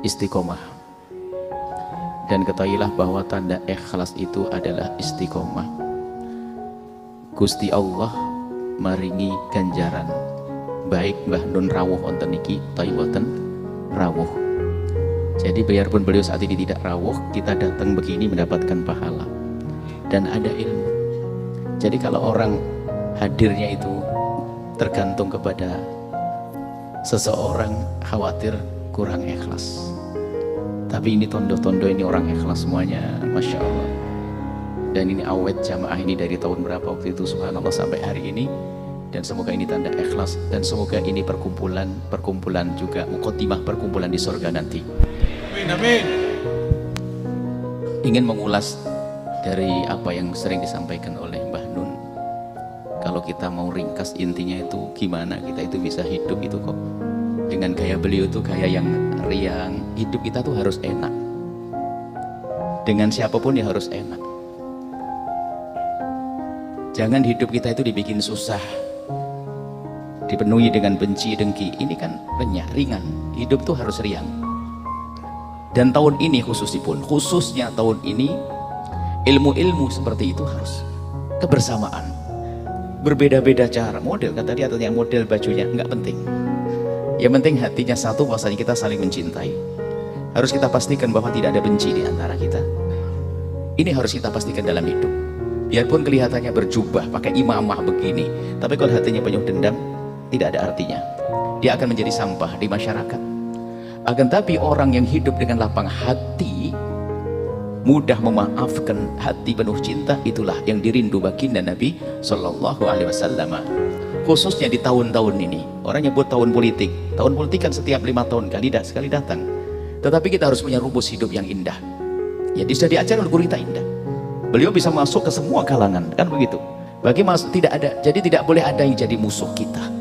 istiqomah. Dan ketahuilah bahwa tanda ikhlas itu adalah istiqomah. Gusti Allah maringi ganjaran baik Mbah Nun rawuh wonten niki utawi boten rawuh. Jadi biarpun beliau saat ini tidak rawuh, kita datang begini mendapatkan pahala dan ada ilmu. Jadi kalau orang hadirnya itu tergantung kepada seseorang, khawatir kurang ikhlas. Tapi ini tondo-tondo ini orang ikhlas semuanya, Masya Allah. Dan ini awet jamaah ini dari tahun berapa waktu itu, subhanallah, sampai hari ini. Dan semoga ini tanda ikhlas, dan semoga ini perkumpulan juga muqaddimah perkumpulan di surga nanti. Amin, amin. Ingin mengulas dari apa yang sering disampaikan oleh Mbah Nun. Kalau kita mau ringkas intinya itu gimana kita itu bisa hidup itu kok dengan gaya beliau itu gaya yang riang. Hidup kita tuh harus enak, dengan siapapun ya harus enak. Jangan hidup kita itu dibikin susah, dipenuhi dengan benci dengki. Ini kan renyah, ringan. Hidup tuh harus riang. Dan tahun ini khususnya tahun ini, ilmu-ilmu seperti itu harus kebersamaan. Berbeda-beda cara, model kata dia, atau yang model bajunya nggak penting. Yang penting hatinya satu, bahwasanya kita saling mencintai. Harus kita pastikan bahwa tidak ada benci di antara kita. Ini harus kita pastikan dalam hidup. Biarpun kelihatannya berjubah, pakai imamah begini, tapi kalau hatinya penuh dendam, tidak ada artinya. Dia akan menjadi sampah di masyarakat. Akan tapi orang yang hidup dengan lapang hati, mudah memaafkan, hati penuh cinta, itulah yang dirindu baginda Nabi Sallallahu Alaihi Wasallam. Khususnya di tahun-tahun ini, orang nyebut tahun politik. Tahun politik kan setiap 5 tahun sekali datang. Tetapi kita harus punya rumus hidup yang indah. Ya, sudah diajar oleh guru kita indah. Beliau bisa masuk ke semua kalangan, kan begitu. Tidak ada, jadi tidak boleh ada yang jadi musuh kita.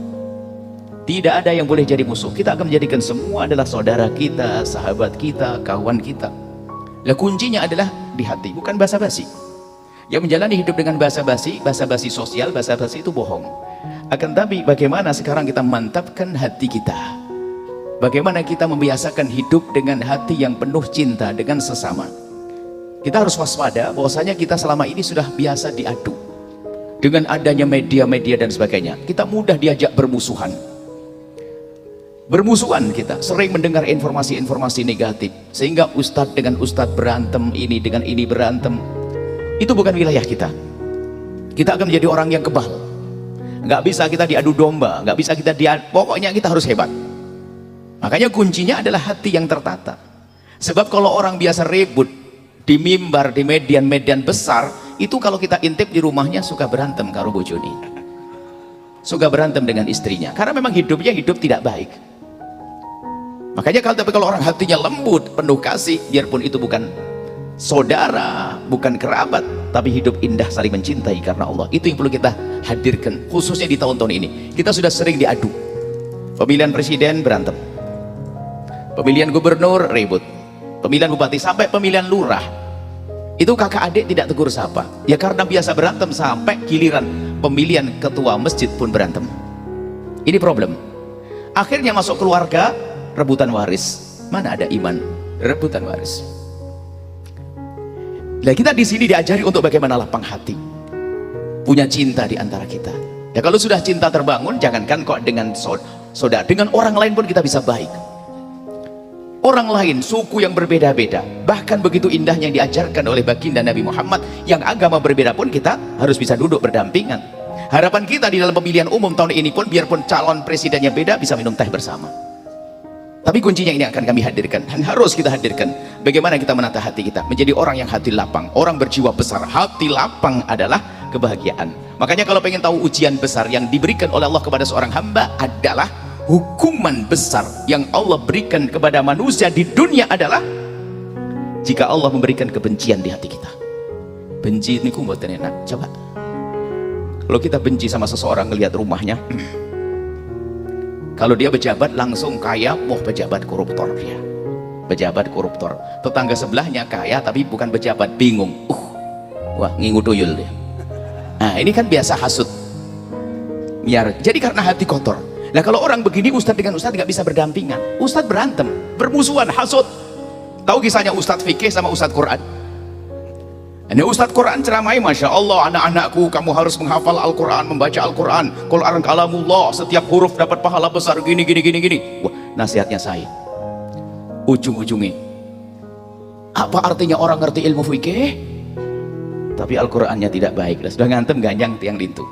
Tidak ada yang boleh jadi musuh. Kita akan menjadikan semua adalah saudara kita, sahabat kita, kawan kita. Nah, kuncinya adalah di hati, bukan basa-basi. Yang menjalani hidup dengan basa-basi sosial, basa-basi itu bohong. Akan tapi bagaimana sekarang kita mantapkan hati kita? Bagaimana kita membiasakan hidup dengan hati yang penuh cinta dengan sesama? Kita harus waspada bahwasanya kita selama ini sudah biasa diadu. Dengan adanya media-media dan sebagainya, kita mudah diajak bermusuhan. Bermusuhan, kita sering mendengar informasi-informasi negatif, sehingga ustadz dengan ustadz berantem, ini dengan ini berantem. Itu bukan wilayah kita. Kita akan menjadi orang yang kebal. Nggak bisa kita diadu domba, nggak bisa kita pokoknya kita harus hebat. Makanya kuncinya adalah hati yang tertata. Sebab kalau orang biasa ribut di mimbar, di median-median besar, itu kalau kita intip di rumahnya suka berantem karo bojone, suka berantem dengan istrinya, karena memang hidupnya hidup tidak baik. Makanya kalau orang hatinya lembut, penuh kasih, biarpun itu bukan saudara, bukan kerabat, tapi hidup indah saling mencintai karena Allah. Itu yang perlu kita hadirkan, khususnya di tahun-tahun ini. Kita sudah sering diadu, pemilihan presiden berantem, pemilihan gubernur ribut, pemilihan bupati, sampai pemilihan lurah. Itu kakak adik tidak tegur sapa. Ya karena biasa berantem, sampai giliran pemilihan ketua masjid pun berantem. Ini problem. Akhirnya masuk keluarga, rebutan waris. Mana ada iman? Rebutan waris. Nah, kita di sini diajari untuk bagaimana lapang hati, punya cinta di antara kita. Ya kalau sudah cinta terbangun, jangankan kok dengan saudara, dengan orang lain pun kita bisa baik. Orang lain, suku yang berbeda-beda, bahkan begitu indahnya yang diajarkan oleh baginda Nabi Muhammad, yang agama berbeda pun kita harus bisa duduk berdampingan. Harapan kita di dalam pemilihan umum tahun ini pun, biarpun calon presidennya beda, bisa minum teh bersama. Tapi kuncinya ini akan kami hadirkan, dan harus kita hadirkan. Bagaimana kita menata hati kita, menjadi orang yang hati lapang, orang berjiwa besar. Hati lapang adalah kebahagiaan. Makanya kalau pengen tahu ujian besar yang diberikan oleh Allah kepada seorang hamba adalah hukuman besar yang Allah berikan kepada manusia di dunia adalah jika Allah memberikan kebencian di hati kita. Benci ini mboten enak. Coba kalau kita benci sama seseorang, ngelihat rumahnya, kalau dia pejabat langsung kaya, pejabat koruptor dia. Pejabat koruptor. Tetangga sebelahnya kaya tapi bukan pejabat, bingung. Wah, ngingu tuyul dia. Nah, ini kan biasa hasut. Jadi karena hati kotor. Nah, kalau orang begini, ustadz dengan ustadz nggak bisa berdampingan. Ustadz berantem. bermusuhan, hasut. Tahu kisahnya Ustadz fikih sama Ustadz Quran? Ini Ustadz Quran ceramai, Masya Allah, anak-anakku kamu harus menghafal Al-Quran, membaca Al-Quran, Quran kalamullah, setiap huruf dapat pahala besar, gini. Wah, nasihatnya saya, ujung-ujungnya apa artinya orang ngerti ilmu fikih tapi Al-Qurannya tidak baik, sudah ngantem ganjang tiang lintu.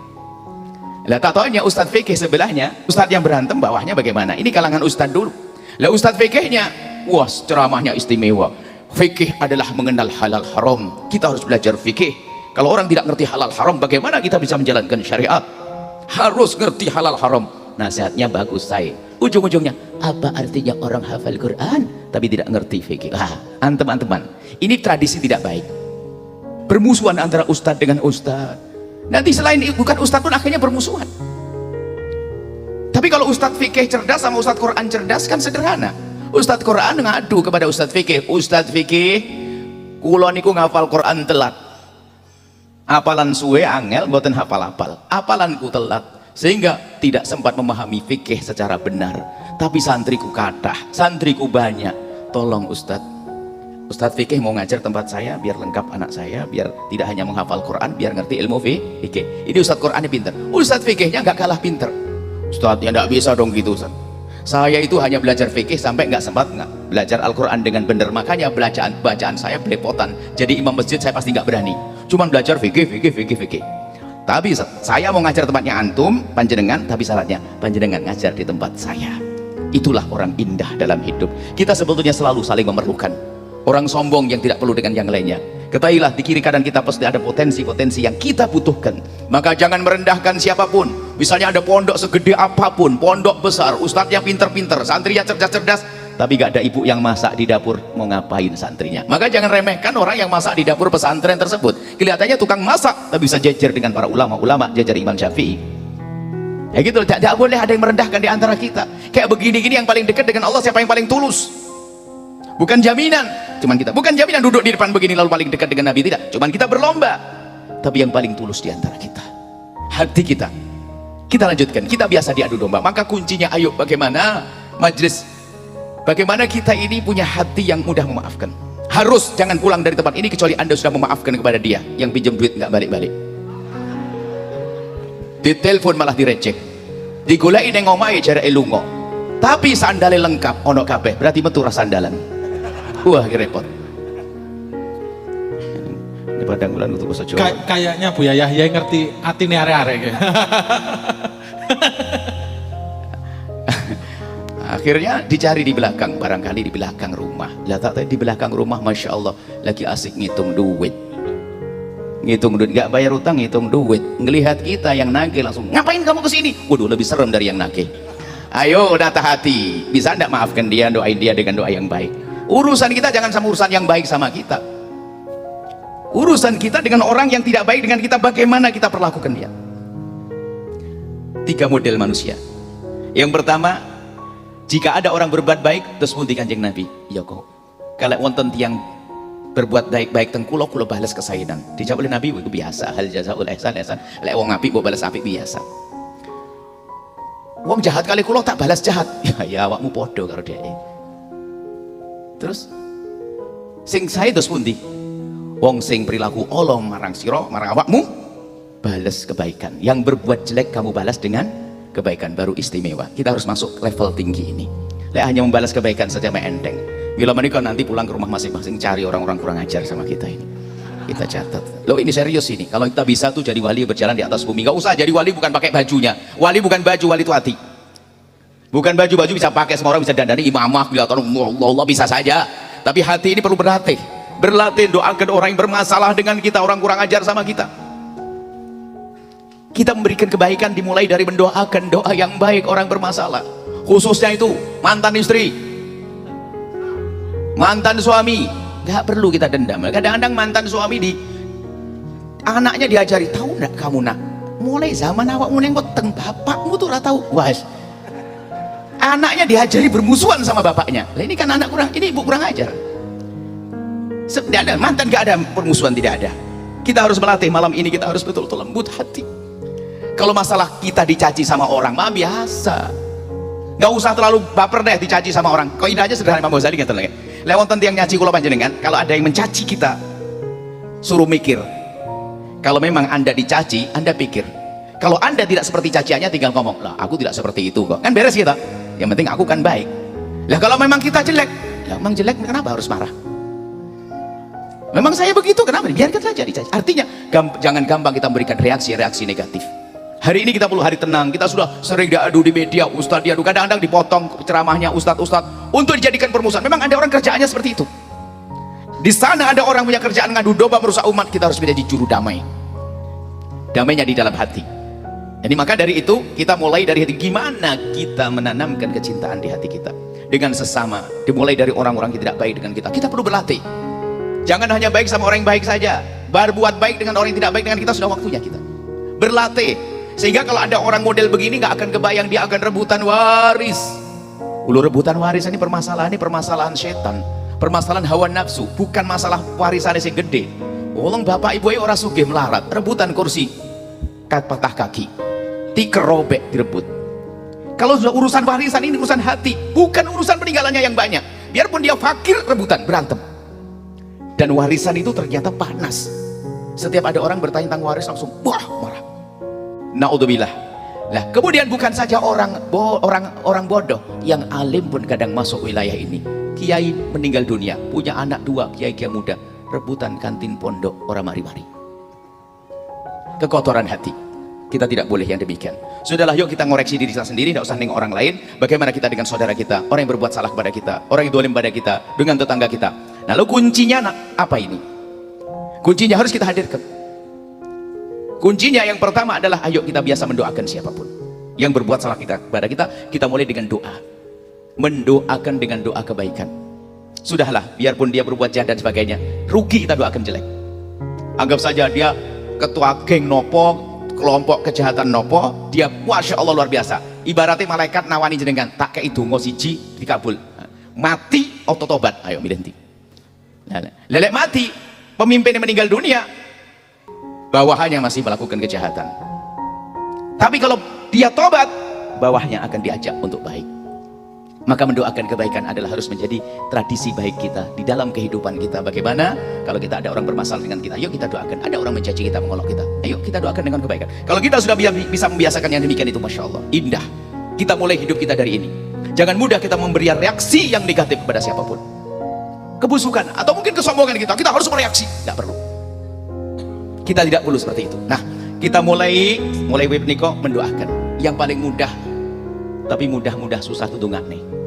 Lah tak taunya Ustadz fikih sebelahnya, Ustadz yang berantem bawahnya bagaimana? Ini kalangan Ustadz dulu. Lah Ustadz fikihnya, wah ceramahnya istimewa. Fikih adalah mengenal halal haram. Kita harus belajar fikih. Kalau orang tidak ngerti halal haram, bagaimana kita bisa menjalankan syariat? Harus ngerti halal haram. Nasihatnya bagus saya. Ujung-ujungnya, apa artinya orang hafal Quran tapi tidak ngerti fikih? Teman-teman, ini tradisi tidak baik. Bermusuhan antara ustadz dengan ustadz. Nanti selain bukan ustadz pun akhirnya bermusuhan. Tapi kalau ustadz fikih cerdas sama ustadz Quran cerdas kan sederhana. Ustadz Quran ngadu kepada Ustadz fikih, Ustadz fikih kula niku ngafal Quran telat, apalan suwe angel mboten hafal-hafal, apalanku telat sehingga tidak sempat memahami fikih secara benar. Tapi santriku kathah, santriku banyak, tolong Ustadz fikih mau ngajar tempat saya biar lengkap anak saya, biar tidak hanya menghafal Quran, biar ngerti ilmu fikih. Ini Ustadz Qurannya pinter, Ustadz fikihnya nggak kalah pinter. Ustadznya nggak bisa dong gitu Ustadz. Saya itu hanya belajar fikih sampai nggak sempat belajar Al-Quran dengan benar, makanya bacaan saya belepotan. Jadi imam masjid saya pasti nggak berani, cuman belajar fikih. Tapi saya mau ngajar tempatnya antum panjenengan, tapi syaratnya panjenengan ngajar di tempat saya. Itulah orang indah dalam hidup. Kita sebetulnya selalu saling memerlukan. Orang sombong yang tidak perlu dengan yang lainnya. Ketahuilah di kiri kanan kita pasti ada potensi-potensi yang kita butuhkan. Maka jangan merendahkan siapapun. Misalnya ada pondok segede apapun, pondok besar, ustadznya pinter-pinter, santrinya cerdas-cerdas, tapi gak ada ibu yang masak di dapur, mau ngapain santrinya? Maka jangan remehkan orang yang masak di dapur pesantren tersebut. Kelihatannya tukang masak, tapi bisa jejer dengan para ulama-ulama, jejer Imam Syafi'i. Ya gitu, tidak boleh ada yang merendahkan di antara kita. Kayak begini-gini yang paling dekat dengan Allah siapa yang paling tulus? Bukan jaminan, cuman kita bukan jaminan duduk di depan begini lalu paling dekat dengan Nabi, tidak. Cuman kita berlomba. Tapi yang paling tulus di antara kita, hati kita. Kita lanjutkan, kita biasa diadu domba. Maka kuncinya, ayo bagaimana majelis, bagaimana kita ini punya hati yang mudah memaafkan. Harus jangan pulang dari tempat ini kecuali Anda sudah memaafkan kepada dia yang pinjam duit nggak balik-balik, ditelepon malah direcek, digulai neng omahe jarake lunga, tapi sandale lengkap ono kabeh, berarti metu ra sandalan. Wah repot. Di padang bulan untuk bahasa Jawa. Kayaknya Buya Yahya ngerti atine arek-arek. Akhirnya dicari di belakang, barangkali di belakang rumah. Lah tak tahu di belakang rumah, Masya Allah lagi asik ngitung duit. Ngitung duit, nggak bayar utang, ngitung duit. Ngelihat kita yang nagih langsung, ngapain kamu kesini? Waduh, lebih serem dari yang nagih. Ayo data hati, bisa ndak maafkan dia, doain dia dengan doa yang baik. Urusan kita jangan sama urusan yang baik sama kita. Urusan kita dengan orang yang tidak baik dengan kita, bagaimana kita perlakukan dia. 3 model manusia. Yang pertama, jika ada orang berbuat baik terus pun di Kanjeng Nabi, ya kok kalau wonten tiang berbuat baik-baik teng kula balas kesainan. Dijawab oleh Nabi, itu biasa, hal jazaul ihsan ihsan. Lek wong apik mbok balas apik biasa. Wong jahat kali kula tak balas jahat. Ya awakmu padha karo dhek. Terus sing sae terus pundi? Wong sing perilaku Allah marang sira, marang awakmu balas kebaikan. Yang berbuat jelek kamu balas dengan kebaikan, baru istimewa. Kita harus masuk level tinggi ini. Lek hanya membalas kebaikan saja enteng. Bila menikah nanti pulang ke rumah masing-masing cari orang-orang kurang ajar sama kita ini. Kita catat. Loh ini serius ini. Kalau kita bisa tuh jadi wali berjalan di atas bumi. Gak usah jadi wali bukan pakai bajunya. Wali bukan baju, wali itu hati. Bukan baju bisa pakai, semua orang bisa dandani imamah, kelihatan Allah bisa saja. Tapi hati ini perlu berlatih. Berlatih doakan orang yang bermasalah dengan kita, orang kurang ajar sama kita. Kita memberikan kebaikan dimulai dari mendoakan doa yang baik orang bermasalah. Khususnya itu mantan istri, mantan suami, nggak perlu kita dendam. Kadang-kadang mantan suami anaknya diajari, tahu nggak kamu nak, mulai zaman awakmu neng weteng bapakmu tuh tahu, was. Anaknya diajari bermusuhan sama bapaknya. Lah ini kan anak kurang, ini ibu kurang ajar. Tidak ada mantan, nggak ada permusuhan, tidak ada. Kita harus melatih malam ini, kita harus betul-betul lembut hati. Kalau masalah kita dicaci sama orang mah biasa. Nggak usah terlalu baper deh dicaci sama orang. Kaidahnya sederhana, Imam Ghazali ngeten lagi. Lewat tentang yang nyaci kula panjenengan, kalau ada yang mencaci kita, suruh mikir. Kalau memang Anda dicaci, Anda pikir. Kalau Anda tidak seperti caciannya, tinggal ngomong, lah aku tidak seperti itu kok. Kan beres kita. Yang penting aku kan baik. Lah kalau memang kita jelek, ya memang jelek, kenapa harus marah? Memang saya begitu, kenapa? Biarkan saja dicaci. Artinya, jangan gampang kita memberikan reaksi-reaksi negatif. Hari ini kita perlu hari tenang. Kita sudah sering diadu di media, Ustadz diadu. Kadang-kadang dipotong ceramahnya Ustadz untuk dijadikan permusuhan. Memang ada orang kerjaannya seperti itu. Di sana ada orang punya kerjaan ngadu domba merusak umat. Kita harus menjadi juru damai. Damainya di dalam hati. Jadi maka dari itu kita mulai dari hati. Gimana kita menanamkan kecintaan di hati kita dengan sesama. Dimulai dari orang-orang yang tidak baik dengan kita. Kita perlu berlatih. Jangan hanya baik sama orang yang baik saja. Berbuat baik dengan orang yang tidak baik dengan kita, sudah waktunya kita berlatih. Sehingga kalau ada orang model begini nggak akan kebayang dia akan rebutan waris. Ulu rebutan waris ini permasalahan setan, permasalahan hawa nafsu, bukan masalah warisan yang gede. Orang bapak ibu orang sugih melarat, rebutan kursi, patah kaki, tiker robek direbut. Kalau sudah urusan warisan ini urusan hati, bukan urusan peninggalannya yang banyak. Biarpun dia fakir, rebutan, berantem. Dan warisan itu ternyata panas. Setiap ada orang bertanya tentang waris langsung wah marah. Naudzubillah. Lah kemudian bukan saja orang bodoh, yang alim pun kadang masuk wilayah ini. Kiai meninggal dunia, punya anak 2 kiai muda, rebutan kantin pondok orang mari-mari. Kekotoran hati. Kita tidak boleh yang demikian. Sudahlah, yuk kita ngoreksi diri kita sendiri, tidak usah nengok orang lain. Bagaimana kita dengan saudara kita, orang yang berbuat salah kepada kita, orang yang dolim pada kita, dengan tetangga kita. Lalu kuncinya apa ini? Kuncinya harus kita hadirkan. Kuncinya yang pertama adalah ayo kita biasa mendoakan siapapun yang berbuat salah kepada kita mulai dengan doa. Mendoakan dengan doa kebaikan. Sudahlah, biarpun dia berbuat jahat dan sebagainya, rugi kita doakan jelek. Anggap saja dia ketua geng nopo, kelompok kejahatan nopo, dia Masya Allah luar biasa. Ibaratnya malaikat nawani jenengan, tak kayak itu ngosiji dikabul. Mati auto tobat, ayo milenti. Lelek mati, pemimpin yang meninggal dunia, bawahannya masih melakukan kejahatan. Tapi kalau dia tobat, bawahnya akan diajak untuk baik. Maka mendoakan kebaikan adalah harus menjadi tradisi baik kita di dalam kehidupan kita. Bagaimana kalau kita ada orang bermasalah dengan kita, yuk kita doakan. Ada orang mencaci kita, mengolok kita, ayo kita doakan dengan kebaikan. Kalau kita sudah bisa membiasakan yang demikian itu, Masya Allah, indah. Kita mulai hidup kita dari ini. Jangan mudah kita memberi reaksi yang negatif kepada siapapun. Kebusukan atau mungkin kesombongan kita harus mereaksi, tidak perlu. Kita tidak perlu seperti itu. Nah, kita mulai web niko mendoakan. Yang paling mudah, tapi mudah susah itu dongane.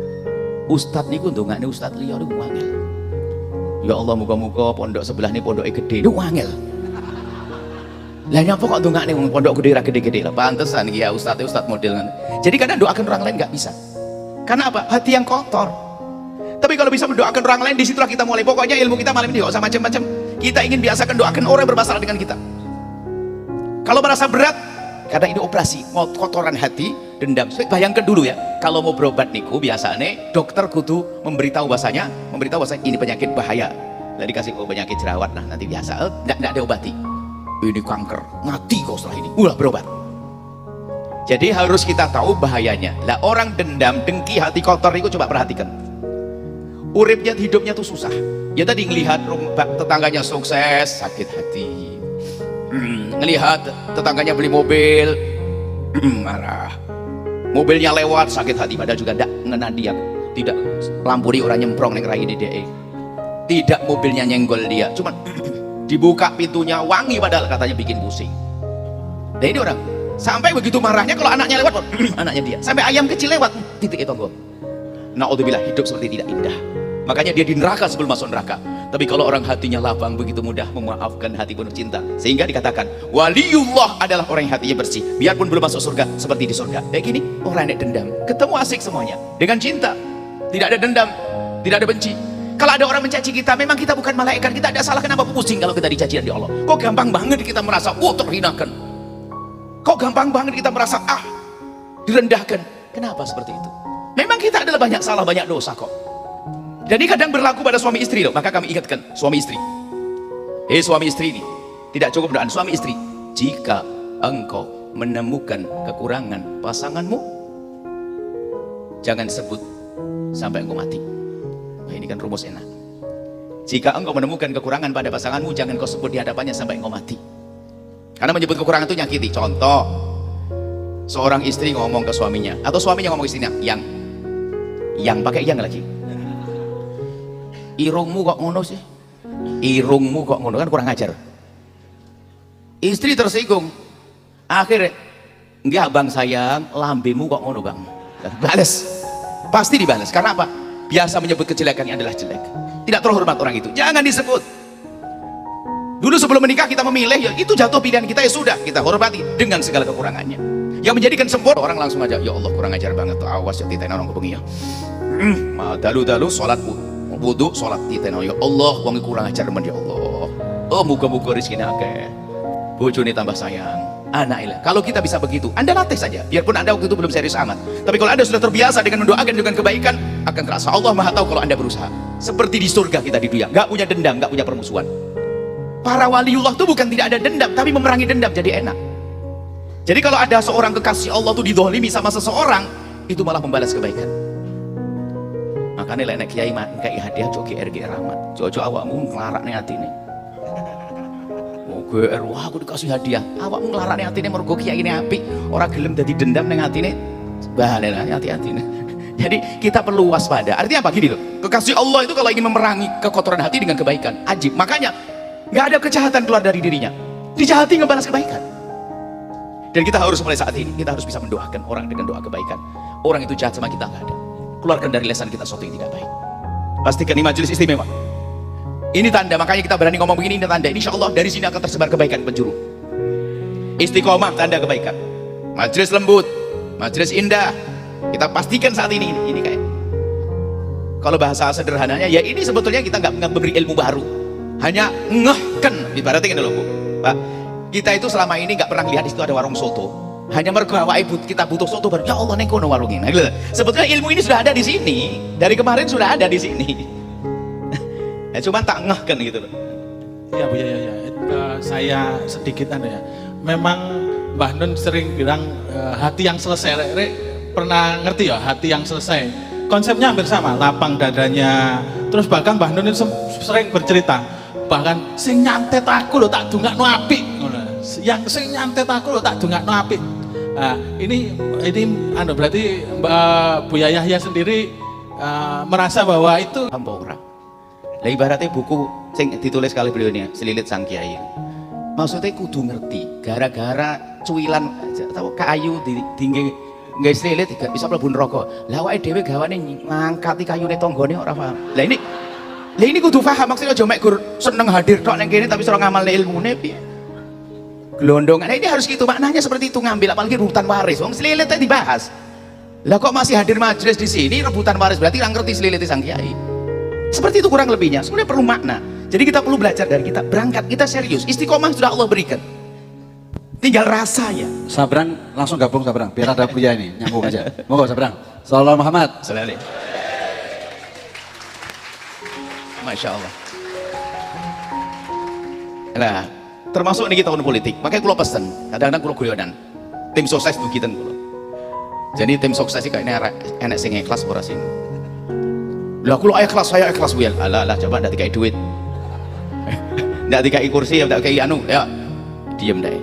Ustadz niku dongane Ustadz liya niku wangel. Ya Allah, muga-muga pondok sebelah ini pondoknya gede, niku wangel. Lah nyapa kok dongane pondok gede ra gede-gede lah. Pantesan ya Ustadz model ngono. Jadi kadang doakan orang lain nggak bisa. Karena apa? Hati yang kotor. Tapi kalau bisa mendoakan orang lain, disitulah kita mulai. Pokoknya ilmu kita malam ini nggak usah macam-macam. Kita ingin biasakan doakan orang yang bermasalah dengan kita. Kalau merasa berat, karena ini operasi kotoran hati, dendam. Bayangkan dulu ya, kalau mau berobat niku biasanya dokter kudu memberitahu bahasanya ini penyakit bahaya. Lah dikasih penyakit jerawat, nah nanti biasa, enggak ada obati. Ini kanker, mati kau setelah ini. Ulah berobat. Jadi harus kita tahu bahayanya. Lah orang dendam, dengki, hati kotor itu coba perhatikan. Uripnya, hidupnya tuh susah. Ya tadi ngelihat tetangganya sukses, sakit hati. Ngelihat tetangganya beli mobil, marah. Mobilnya lewat, sakit hati. Padahal juga tidak ngena dia, tidak lampuri orang nyemprong neng rai dia. Tidak mobilnya nyenggol dia, cuman dibuka pintunya wangi padahal katanya bikin pusing. Nah ini orang sampai begitu marahnya kalau anaknya lewat, anaknya dia. Sampai ayam kecil lewat, titik itu gue. Naudzubillah, hidup seperti tidak indah. Makanya dia di neraka sebelum masuk neraka. Tapi kalau orang hatinya lapang, begitu mudah memaafkan, hati penuh cinta. Sehingga dikatakan waliullah adalah orang yang hatinya bersih. Biarpun belum masuk surga, seperti di surga. Kayak gini, orang yang dendam, ketemu asik semuanya dengan cinta. Tidak ada dendam, tidak ada benci. Kalau ada orang mencaci kita, memang kita bukan malaikat, kita ada salah. Kenapa pusing kalau kita dicaci dari Allah? Kok gampang banget kita merasa terhinakan? Kok gampang banget kita merasa direndahkan? Kenapa seperti itu? Memang kita adalah banyak salah, banyak dosa kok. Jadi kadang berlaku pada suami istri loh. Maka kami ingatkan suami istri. Suami istri ini tidak cukup doa suami istri. Jika engkau menemukan kekurangan pasanganmu, jangan sebut sampai engkau mati. Nah, ini kan rumus enak. Jika engkau menemukan kekurangan pada pasanganmu, jangan kau sebut di hadapannya sampai engkau mati. Karena menyebut kekurangan itu nyakiti. Contoh, seorang istri ngomong ke suaminya, atau suaminya ngomong ke istrinya, yang pakai yang lagi. Irungmu kok ngono sih? Irungmu kok ngono, kan kurang ajar. Istri tersinggung. Akhirnya, enggak bang sayang, lambemu kok ngono bang. Balas. Pasti dibalas. Karena apa? Biasa menyebut kejelekannya adalah jelek. Tidak terhormat orang itu. Jangan disebut. Dulu sebelum menikah kita memilih, ya itu jatuh pilihan kita, ya sudah kita hormati dengan segala kekurangannya. Yang menjadikan sempurna orang langsung aja, ya Allah kurang ajar banget tuh, awas ya titen orang kebengi ya. Dalu sholat wudu, sholat titen ya Allah, wangi kurang ajar men ya Allah. Oh muga-muga rezeki akeh. Bojone tambah sayang, anak ilah. Kalau kita bisa begitu, Anda latih saja. Biarpun Anda waktu itu belum serius amat. Tapi kalau Anda sudah terbiasa dengan mendoakan dengan kebaikan, akan terasa Allah Maha tahu kalau Anda berusaha. Seperti di surga kita di dunia, nggak punya dendam, nggak punya permusuhan. Para waliullah itu bukan tidak ada dendam, tapi memerangi dendam jadi enak. Jadi kalau ada seorang kekasih Allah itu didolimi sama seseorang, itu malah membalas kebaikan. Makanya lek kiai kayak hadiah coki RG rahmat, jojo awakmu ngelarak nih hati nih. Oh GR, wah aku dikasih hadiah, awakmu ngelarak nih hati nih mergo kiai ini api, orang gelem jadi dendam nih hati nih, bahane lah hati-hati nih. Jadi kita perlu waspada. Artinya apa gini loh, kekasih Allah itu kalau ingin memerangi kekotoran hati dengan kebaikan, ajib. Makanya nggak ada kejahatan keluar dari dirinya, dijahati ngebalas kebaikan. Dan kita harus mulai saat ini, kita harus bisa mendoakan orang dengan doa kebaikan. Orang itu jahat sama kita nggak ada. Keluarkan dari lisan kita sesuatu yang tidak baik. Pastikan ini majelis istimewa. Ini tanda, makanya kita berani ngomong begini, ini tanda. Insya Allah dari sini akan tersebar kebaikan penjuru. Istiqomah tanda kebaikan. Majelis lembut, majelis indah. Kita pastikan saat ini kayak. Kalau bahasa sederhananya, ya ini sebetulnya kita nggak memberi ilmu baru. Hanya ngehken, ibaratnya ini loh Bu, Pak. Kita itu selama ini nggak pernah lihat di situ ada warung soto. Hanya mergo kita butuh soto baru. Ya Allah neng kono warung ini. Nah, sebetulnya ilmu ini sudah ada di sini. Dari kemarin sudah ada di sini. Cuman tak ngehken gitu loh. Iya Bu, ya. Saya sedikit ya. Memang Mbah Nun sering bilang hati yang selesai. Pernah ngerti ya hati yang selesai? Konsepnya hampir sama, lapang dadanya. Terus bahkan Mbah Nun sering bercerita, bahkan sing nyantet aku lo tak dungakno apik, yang sing nyantet aku lo tak dungakno apik. Nah, ini berarti Mbak Buya Yahya sendiri merasa bahwa itu ora. Lah ibaratnya buku sing ditulis kali beliau ini, Selilit Sang Kiai. Maksudnya kudu ngerti, gara-gara cuilan atau kayu tinggi nggak selilit gak bisa mlebu neraka. Lah awake dhewe gawane ngangkati kayune tanggane ora paham. Lah ini kudu paham, maksudnya aja mek gur seneng hadir tok ning kene tapi ora ngamalne ilmune piye. Gelondongan. Nah, ini harus gitu maknanya seperti itu, ngambil apalagi rebutan waris. Wong selilit tadi dibahas. Lah kok masih hadir majelis di sini rebutan waris, berarti ora ngerti Selilit Sang Kiai. Seperti itu kurang lebihnya. Sebenarnya perlu makna. Jadi kita perlu belajar dari kita, berangkat kita serius. Istiqomah sudah Allah berikan. Tinggal rasanya. Sabrang langsung gabung Sabrang, biar ada Buya ini nyambung aja. Monggo Sabrang. Sallallahu Muhammad. Selalu. Masya Allah. Nah, termasuk ini tahun politik. Makanya kalau pesen, kadang-kadang kalau guyonan, tim sukses begitu kulo. Jadi tim sukses sih kayaknya enak sing ikhlas ora sing. Lah kulo ikhlas, saya ikhlas Bu ya. Alah coba ndak dikai duit. Ndak dikai kursi, ndak dikai anu, ya diem deh.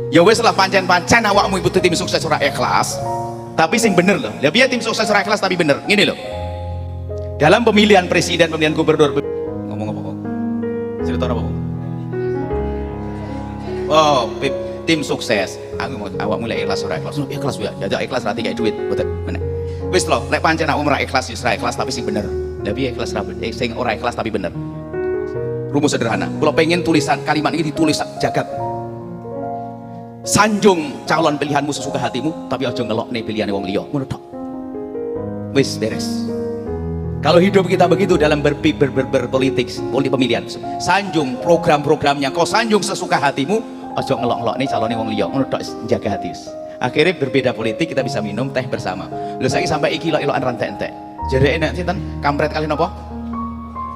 Ya wes lah pancen-pancen awakmu ibu tim sukses ora ikhlas. Tapi sing bener loh. Lah biar tim sukses ora ikhlas tapi bener. Gini loh. Dalam pemilihan presiden, pemilihan gubernur, ngomong apa kok? Cerita apa kok? Oh, tim sukses. Awak mulai ikhlas ora ikhlas. Ikhlas ya. Jajak ikhlas ra kayak duit. Betul. Bener. Wis loh, lek pancen awak ora ikhlas, ora ikhlas tapi sing bener. Lah piye ikhlas ra bener? Sing ora ikhlas tapi bener. Rumus sederhana. Kalau pengen tulisan kalimat ini ditulis jagat. Sanjung calon pilihanmu sesuka hatimu, tapi aja ngelokne pilihane wong liya. Ngono tok. Wis beres. Kalau hidup kita begitu dalam berpolitik, pemilihan, sanjung program-programnya, kau sanjung sesuka hatimu, aja ngelok-ngelokne calone wong liya. Ngono tok, jaga hati. Akhirnya berbeda politik, kita bisa minum teh bersama. Lha saiki sampai iki lok-lokan rantai entek. Jare enak sinten? Kampret kali napa?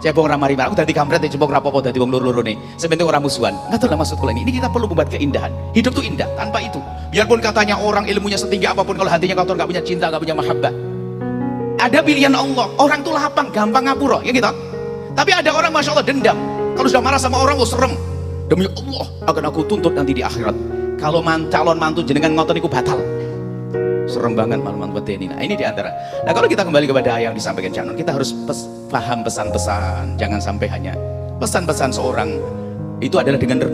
Cebong ramari aku dadi kampret cebong rapopo dadi wong loro-loro nih. Sebenarnya orang musuhan. Nggak tahu lah maksudku lagi. Ini kita perlu membuat keindahan. Hidup tuh indah. Tanpa itu, biarpun katanya orang ilmunya setinggi apapun, kalau hatinya kotor, nggak punya cinta, nggak punya mahabbah, Ada pilihan Allah, orang tuh lapang, gampang ngapura, ya gitu. Tapi ada orang Masya Allah dendam. Kalau sudah marah sama orang, oh serem. Demi Allah, akan aku tuntut nanti di akhirat. Kalau calon mantu jenengan ngotot iku batal. Serem banget malam buat ini. Nah ini diantara. Nah kalau kita kembali kepada yang disampaikan Cak Nun, kita harus paham pesan-pesan. Jangan sampai hanya pesan-pesan seorang itu adalah dengan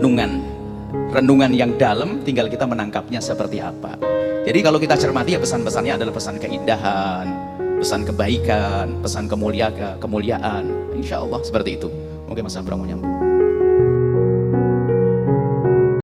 renungan yang dalam, tinggal kita menangkapnya seperti apa. Jadi kalau kita cermati ya pesan-pesannya adalah pesan keindahan, pesan kebaikan, pesan kemuliaan. Insya Allah seperti itu. Mungkin Mas Abram mau nyambung.